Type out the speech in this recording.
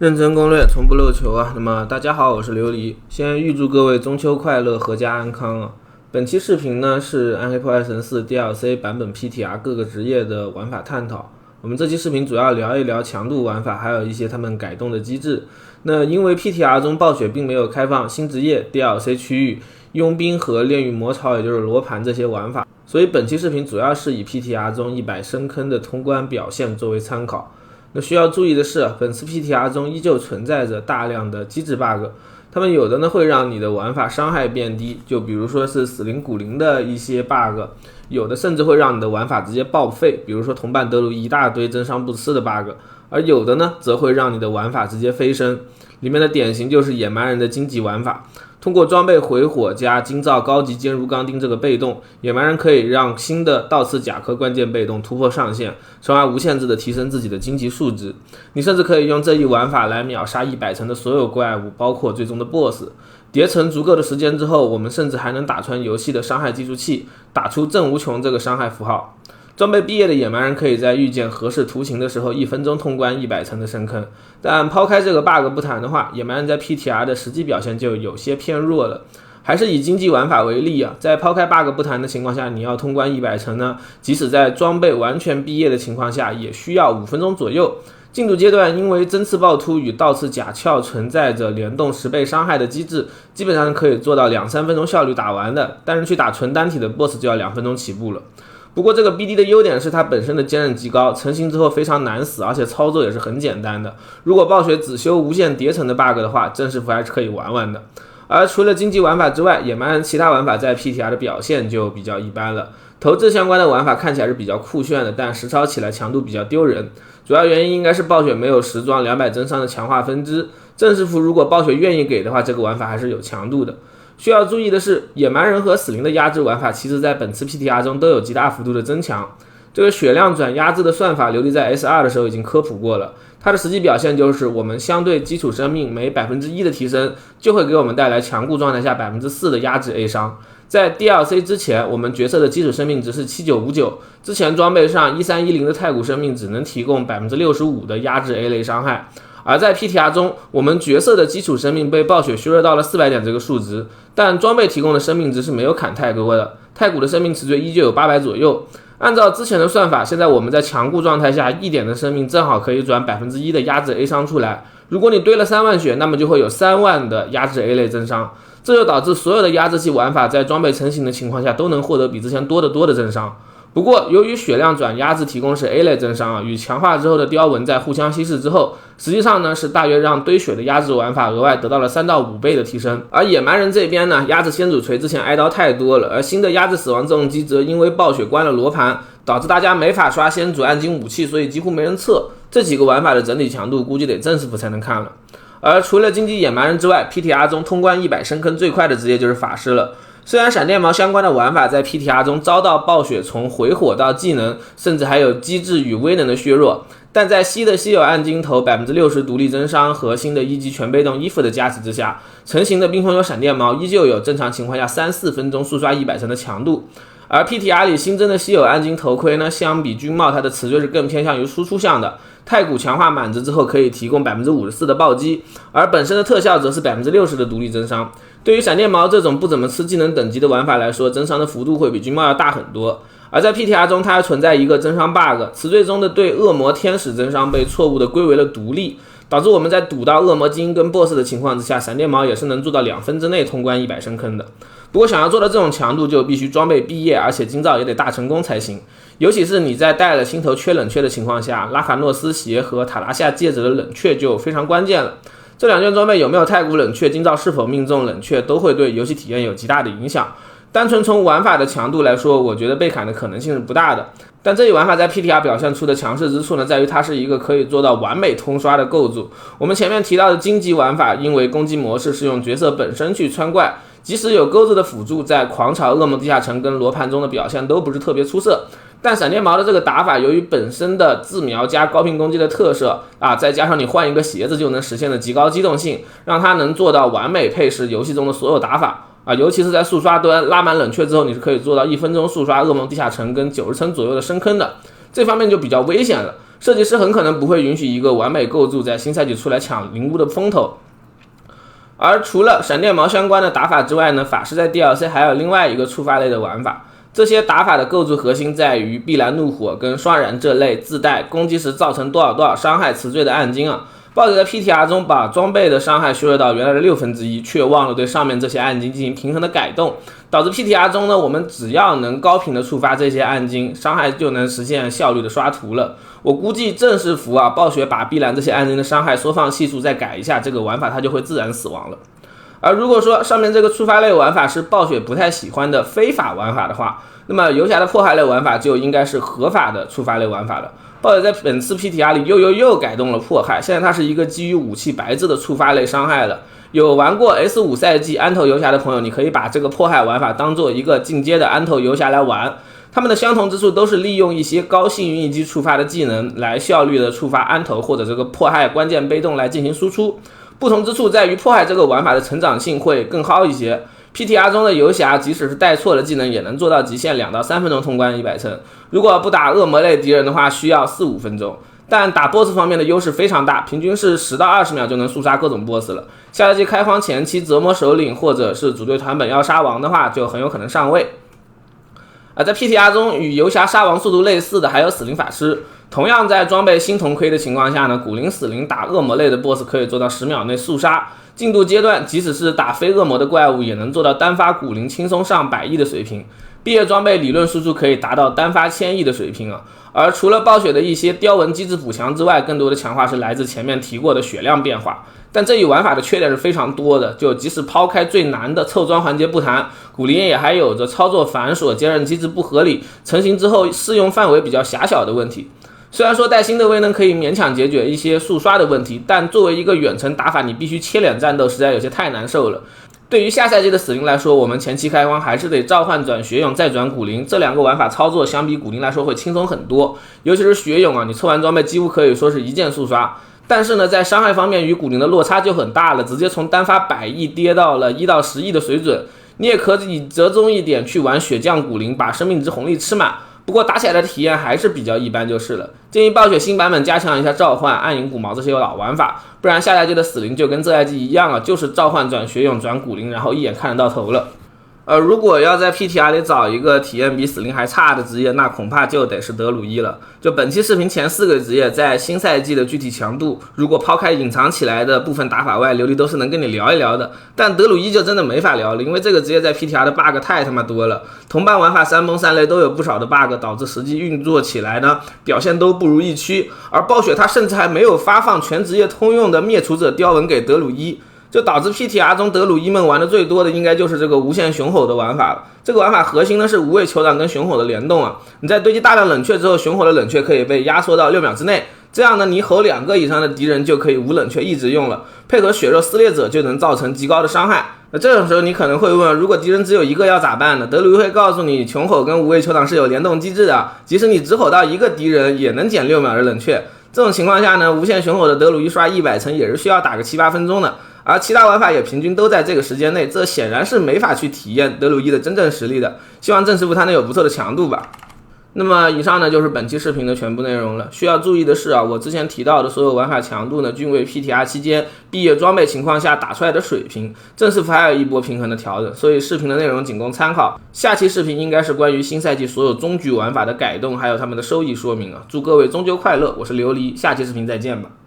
认真攻略，从不漏球啊！那么大家好，我是琉璃，先预祝各位中秋快乐，阖家安康啊！本期视频呢是暗黑破坏神4 DLC 版本 PTR 各个职业的玩法探讨。我们这期视频主要聊一聊强度玩法，还有一些他们改动的机制。那因为 PTR 中暴雪并没有开放新职业 DLC 区域、佣兵和炼狱魔槽，也就是罗盘这些玩法，所以本期视频主要是以 PTR 中100深坑的通关表现作为参考。那需要注意的是，本次 PTR 中依旧存在着大量的机制 bug， 它们有的呢会让你的玩法伤害变低，就比如说是死灵骨灵的一些 bug， 有的甚至会让你的玩法直接报废，比如说同伴德鲁一大堆真伤不吃的 bug， 而有的呢则会让你的玩法直接飞升，里面的典型就是野蛮人的荆棘玩法。通过装备回火加金造高级坚如钢钉这个被动，野蛮人可以让新的倒刺甲壳关键被动突破上限，从而无限制的提升自己的荆棘数值。你甚至可以用这一玩法来秒杀100层的所有怪物，包括最终的 BOSS。叠层足够的时间之后，我们甚至还能打穿游戏的伤害计数器，打出正无穷这个伤害符号。装备毕业的野蛮人可以在遇见合适图形的时候1分钟通关100层的深坑，但抛开这个 bug 不谈的话，野蛮人在 PTR 的实际表现就有些偏弱了。还是以经济玩法为例啊，在抛开 bug 不谈的情况下，你要通关100层呢，即使在装备完全毕业的情况下，也需要5分钟左右。进度阶段因为针刺暴突与倒刺甲壳存在着联动10倍伤害的机制，基本上可以做到2-3分钟效率打完的，但是去打纯单体的 BOSS 就要2分钟起步了。不过这个 BD 的优点是它本身的坚韧极高，成型之后非常难死，而且操作也是很简单的。如果暴雪只修无限叠层的 bug 的话，正式服还是可以玩玩的。而除了经济玩法之外，野蛮人其他玩法在 PTR 的表现就比较一般了。投掷相关的玩法看起来是比较酷炫的，但实操起来强度比较丢人。主要原因应该是暴雪没有实装200真伤的强化分支，正式服如果暴雪愿意给的话，这个玩法还是有强度的。需要注意的是，野蛮人和死灵的压制玩法其实在本次 PTR 中都有极大幅度的增强。这个血量转压制的算法，琉璃在 S2 的时候已经科普过了。它的实际表现就是我们相对基础生命每 1% 的提升，就会给我们带来强固状态下 4% 的压制 A 伤。在 DLC 之前，我们角色的基础生命值是7959，之前装备上1310的太古生命只能提供 65% 的压制 A 类伤害。而在 PTR 中，我们角色的基础生命被暴雪削弱到了400点这个数值，但装备提供的生命值是没有砍太多的，太古的生命值依旧有800左右。按照之前的算法，现在我们在强固状态下1点的生命正好可以转 1% 的压制 A 伤出来，如果你堆了3万血，那么就会有3万的压制 A 类增伤，这就导致所有的压制器玩法在装备成型的情况下都能获得比之前多得多的增伤。不过由于血量转压制提供是 A 类增伤与强化之后的雕纹在互相稀释之后，实际上呢是大约让堆血的压制玩法额外得到了3到5倍的提升。而野蛮人这边呢，压制先祖锤之前挨刀太多了，而新的压制死亡这种机则因为暴雪关了罗盘，导致大家没法刷先祖暗金武器，所以几乎没人测。这几个玩法的整体强度估计得正式服才能看了。而除了荆棘野蛮人之外， PTR 中通关100深坑最快的职业就是法师了。虽然闪电矛相关的玩法在 PTR 中遭到暴雪从回火到技能，甚至还有机制与威能的削弱，但在新的稀有暗金头 60% 独立增伤和新的1级全被动衣服的加持之下，成型的冰封有闪电矛依旧有正常情况下3-4分钟速刷100层的强度。而 PTR 里新增的稀有暗金头盔呢，相比军帽它的词缀是更偏向于输出向的，太古强化满值之后可以提供 54% 的暴击，而本身的特效则是 60% 的独立增伤。对于闪电矛这种不怎么吃技能等级的玩法来说，增伤的幅度会比军帽要大很多。而在 PTR 中，它还存在一个增伤 bug， 词缀中的对恶魔天使增伤被错误的归为了独立，导致我们在堵到恶魔精英跟 BOSS 的情况之下，闪电矛也是能做到2分之内通关100深坑的。不过想要做到这种强度，就必须装备毕业，而且金造也得大成功才行。尤其是你在带了心头缺冷却的情况下，拉卡诺斯鞋和塔拉夏戒指的冷却就非常关键了。这两件装备有没有太古冷却，金造是否命中冷却，都会对游戏体验有极大的影响。单纯从玩法的强度来说，我觉得被砍的可能性是不大的。但这一玩法在 PTR 表现出的强势之处呢，在于它是一个可以做到完美通刷的构筑。我们前面提到的荆棘玩法，因为攻击模式是用角色本身去穿怪，即使有钩子的辅助，在狂潮、恶魔地下城跟罗盘中的表现都不是特别出色。但闪电矛的这个打法，由于本身的自瞄加高频攻击的特色再加上你换一个鞋子就能实现的极高机动性，让它能做到完美配饰游戏中的所有打法。尤其是在速刷端拉满冷却之后，你是可以做到1分钟速刷噩梦地下城跟90层左右的深坑的，这方面就比较危险了。设计师很可能不会允许一个完美构筑在新赛季出来抢灵物的风头。而除了闪电矛相关的打法之外呢，法师在 DLC 还有另外一个触发类的玩法，这些打法的构筑核心在于碧蓝怒火跟双燃这类自带攻击时造成多少伤害词缀的暗金啊。暴雪在 PTR 中把装备的伤害削弱到原来的1/6，却忘了对上面这些暗金进行平衡的改动，导致 PTR 中呢，我们只要能高频的触发这些暗金，伤害就能实现效率的刷图了。我估计正是服啊，暴雪把碧蓝这些暗金的伤害缩放系数再改一下，这个玩法它就会自然死亡了。而如果说上面这个触发类玩法是暴雪不太喜欢的非法玩法的话，那么游侠的迫害类玩法就应该是合法的触发类玩法了。暴雪在本次 PTR 里又改动了迫害，现在它是一个基于武器白字的触发类伤害了。有玩过 S5 赛季安头游侠的朋友，你可以把这个迫害玩法当做一个进阶的安头游侠来玩。他们的相同之处都是利用一些高幸运一击触发的技能来效率的触发安头或者这个迫害关键被动来进行输出。不同之处在于迫害这个玩法的成长性会更高一些。PTR 中的游侠即使是带错了技能也能做到极限2到3分钟通关100层，如果不打恶魔类敌人的话需要4-5分钟，但打 BOSS 方面的优势非常大，平均是10到20秒就能速杀各种 BOSS 了。下赛季开荒前期折磨首领或者是组队团本要杀王的话就很有可能上位。在 PTR 中与游侠杀王速度类似的还有死灵法师，同样在装备新铜盔的情况下呢，古灵死灵打恶魔类的 BOSS 可以做到10秒内速杀，进度阶段即使是打非恶魔的怪物也能做到单发古灵轻松上100亿的水平，毕业装备理论输出可以达到单发1000亿的水平啊。而除了暴雪的一些雕纹机制补强之外，更多的强化是来自前面提过的血量变化。但这一玩法的缺点是非常多的，就即使抛开最难的凑装环节不谈，古灵也还有着操作繁琐、坚韧机制不合理、成型之后适用范围比较狭小的问题。虽然说带新的威能可以勉强解决一些速刷的问题，但作为一个远程打法，你必须切脸战斗，实在有些太难受了。对于下赛季的死灵来说，我们前期开荒还是得召唤转血勇再转古灵，这两个玩法操作相比古灵来说会轻松很多，尤其是血勇啊，你凑完装备几乎可以说是一键速刷。但是呢，在伤害方面与古灵的落差就很大了，直接从单发100亿跌到了1到10亿的水准。你也可以折中一点去玩血将古灵，把生命值红利吃满。不过打起来的体验还是比较一般就是了。建议暴雪新版本加强一下召唤、暗影古矛这些老玩法，不然下赛季的死灵就跟这赛季一样了，就是召唤转血勇转古灵，然后一眼看得到头了。如果要在 PTR 里找一个体验比死灵还差的职业，那恐怕就得是德鲁伊了。就本期视频前4个职业在新赛季的具体强度，如果抛开隐藏起来的部分打法外，琉璃都是能跟你聊一聊的。但德鲁伊就真的没法聊了，因为这个职业在 PTR 的 bug 太他妈多了，同伴玩法3崩3雷都有不少的 bug， 导致实际运作起来呢表现都不如预期。而暴雪它甚至还没有发放全职业通用的灭除者雕纹给德鲁伊，就导致 PTR 中德鲁伊们玩的最多的应该就是这个无限雄吼的玩法了。这个玩法核心呢是无畏酋长跟雄吼的联动啊，你在堆积大量冷却之后，雄吼的冷却可以被压缩到6秒之内，这样呢你吼2个以上的敌人就可以无冷却一直用了，配合血肉撕裂者就能造成极高的伤害。那这种时候你可能会问，如果敌人只有1个要咋办呢？德鲁伊会告诉你，雄吼跟无畏酋长是有联动机制的，即使你只吼到1个敌人也能减6秒的冷却。这种情况下呢，无限雄吼的德鲁伊刷100层也是需要打个7-8分钟的，而其他玩法也平均都在这个时间内，这显然是没法去体验德鲁伊的真正实力的。希望郑师傅他能有不错的强度吧。那么以上呢就是本期视频的全部内容了。需要注意的是啊，我之前提到的所有玩法强度呢，均为 PTR 期间毕业装备情况下打出来的水平，郑师傅还有一波平衡的调整，所以视频的内容仅供参考。下期视频应该是关于新赛季所有终局玩法的改动，还有他们的收益说明啊。祝各位终究快乐，我是琉璃，下期视频再见吧。